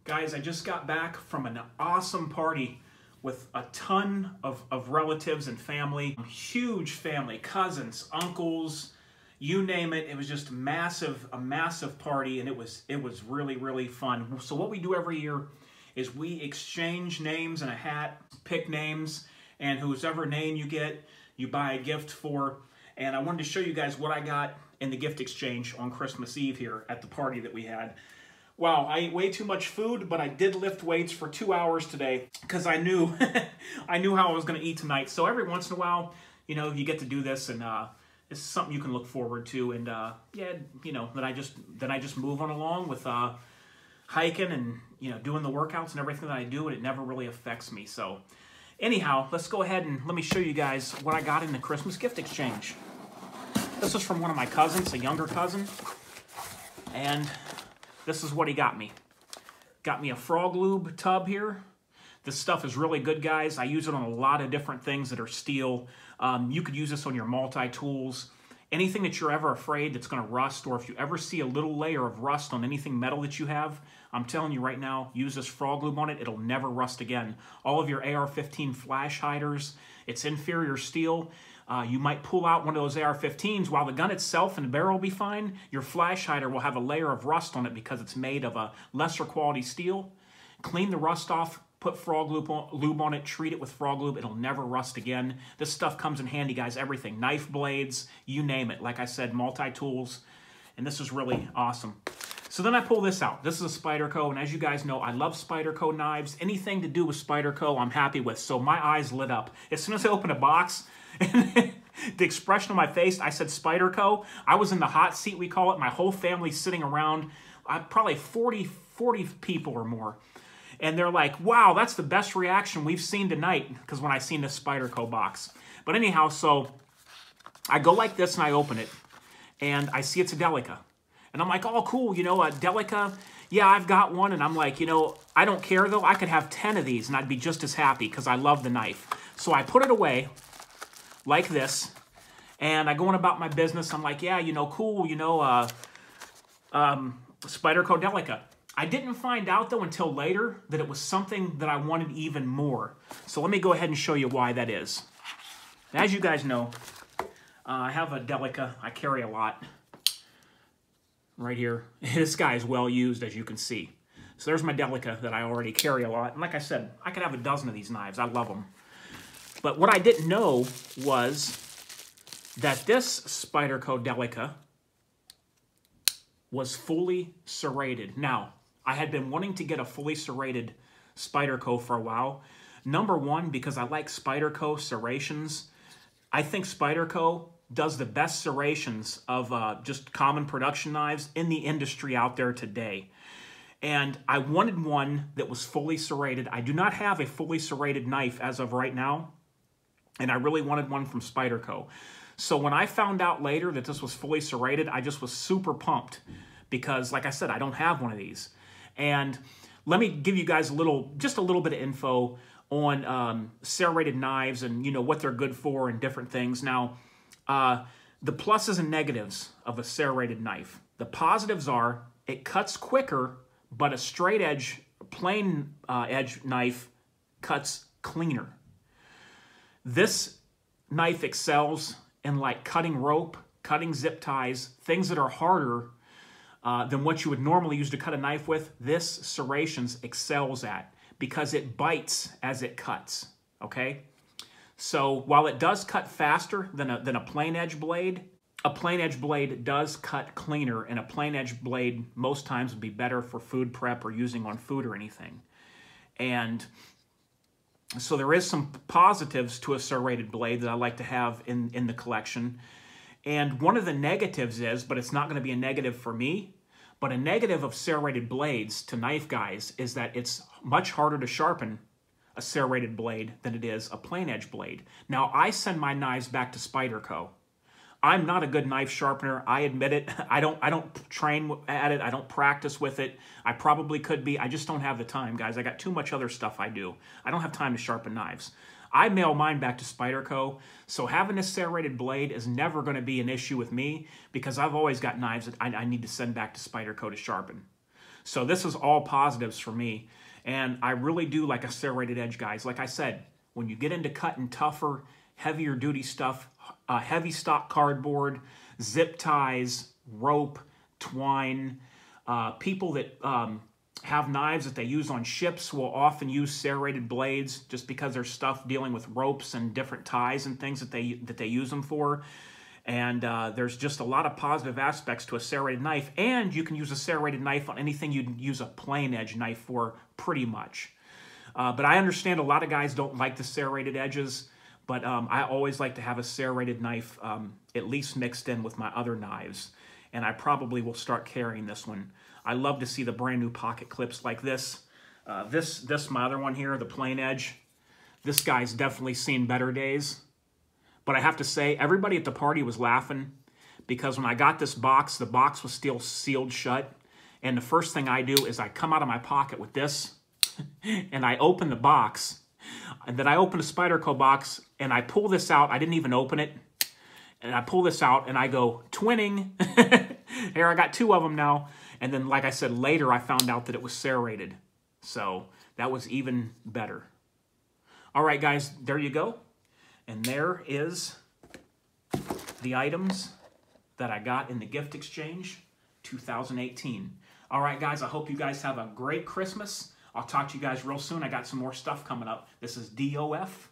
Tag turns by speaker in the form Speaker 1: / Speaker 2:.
Speaker 1: Guys, I just got back from an awesome party with a ton of relatives and family. Huge family, cousins, uncles, you name it. It was just a massive party, and it was really, really fun. So what we do every year is we exchange names in a hat, pick names, and whoever name you get, you buy a gift for. And I wanted to show you guys what I got in the gift exchange on Christmas Eve here at the party that we had. Wow, I ate way too much food, but I did lift weights for 2 hours today because I knew I knew how I was going to eat tonight. So every once in a while, you know, you get to do this, and it's something you can look forward to. And yeah, you know, then I just move on along with hiking and, you know, doing the workouts and everything that I do, and it never really affects me. So anyhow, let's go ahead and let me show you guys what I got in the Christmas gift exchange. This was from one of my cousins, a younger cousin, and this is what he got me. Got me a frog lube tub here. This stuff is really good, guys. I use it on a lot of different things that are steel. You could use this on your multi-tools. Anything that you're ever afraid that's going to rust, or if you ever see a little layer of rust on anything metal that you have, I'm telling you right now, use this frog lube on it. It'll never rust again. All of your AR-15 flash hiders, it's inferior steel. You might pull out one of those AR-15s. While the gun itself and the barrel will be fine, your flash hider will have a layer of rust on it because it's made of a lesser quality steel. Clean the rust off, put frog lube on it, treat it with frog lube. It'll never rust again. This stuff comes in handy, guys. Everything, knife blades, you name it. Like I said, multi-tools, and this is really awesome. So then I pull this out. This is a Spyderco, and as you guys know, I love Spyderco knives. Anything to do with Spyderco, I'm happy with. So my eyes lit up. As soon as I opened a box, and the expression on my face, I said Spyderco. I was in the hot seat, we call it. My whole family's sitting around, probably 40 people or more. And they're like, wow, that's the best reaction we've seen tonight, because when I seen this Spyderco box. But anyhow, so I go like this and I open it, and I see it's a Delica. And I'm like, oh, cool, you know, a Delica. Yeah, I've got one. And I'm like, you know, I don't care, though. I could have 10 of these, and I'd be just as happy because I love the knife. So I put it away like this, and I go on about my business. I'm like, yeah, you know, cool, you know, Spyderco Delica. I didn't find out, though, until later that it was something that I wanted even more. So let me go ahead and show you why that is. As you guys know, I have a Delica. I carry a lot. Right here. This guy is well used, as you can see. So there's my Delica that I already carry a lot. And like I said, I could have a dozen of these knives. I love them. But what I didn't know was that this Spyderco Delica was fully serrated. Now, I had been wanting to get a fully serrated Spyderco for a while. Number one, because I like Spyderco serrations. I think Spyderco does the best serrations of just common production knives in the industry out there today. And I wanted one that was fully serrated. I do not have a fully serrated knife as of right now, and I really wanted one from Spyderco. So when I found out later that this was fully serrated, I just was super pumped because, like I said, I don't have one of these. And let me give you guys just a little bit of info on serrated knives and, you know, what they're good for and different things. Now, the pluses and negatives of a serrated knife. The positives are it cuts quicker, but a straight edge, plain edge knife cuts cleaner. This knife excels in like cutting rope, cutting zip ties, things that are harder than what you would normally use to cut a knife with. This serrations excels at because it bites as it cuts, okay? So while it does cut faster than a plain edge blade does cut cleaner, and a plain edge blade most times would be better for food prep or using on food or anything. And so there is some positives to a serrated blade that I like to have in the collection. And one of the negatives is, but it's not going to be a negative for me, but a negative of serrated blades to knife guys is that it's much harder to sharpen a serrated blade than it is a plain edge blade. Now, I send my knives back to Spyderco. I'm not a good knife sharpener. I admit it. I don't train at it. I don't practice with it. I probably could be. I just don't have the time, guys. I got too much other stuff I do. I don't have time to sharpen knives. I mail mine back to Spyderco, so having a serrated blade is never going to be an issue with me because I've always got knives that I need to send back to Spyderco to sharpen. So this is all positives for me. And I really do like a serrated edge, guys. Like I said, when you get into cutting tougher, heavier duty stuff, heavy stock cardboard, zip ties, rope, twine, people that have knives that they use on ships will often use serrated blades just because there's stuff dealing with ropes and different ties and things that they use them for. And there's just a lot of positive aspects to a serrated knife, and you can use a serrated knife on anything you'd use a plain edge knife for, pretty much. But I understand a lot of guys don't like the serrated edges, but I always like to have a serrated knife at least mixed in with my other knives, and I probably will start carrying this one. I love to see the brand new pocket clips like this. This my other one here, the plain edge. This guy's definitely seen better days. But I have to say, everybody at the party was laughing because when I got this box, the box was still sealed shut. And the first thing I do is I come out of my pocket with this and I open the box. And then I open a Spyderco box and I pull this out. I didn't even open it. And I pull this out and I go, twinning. Here, I got 2 of them now. And then, like I said, later I found out that it was serrated. So that was even better. All right, guys, there you go. And there is the items that I got in the gift exchange 2018. All right, guys, I hope you guys have a great Christmas. I'll talk to you guys real soon. I got some more stuff coming up. This is DOF.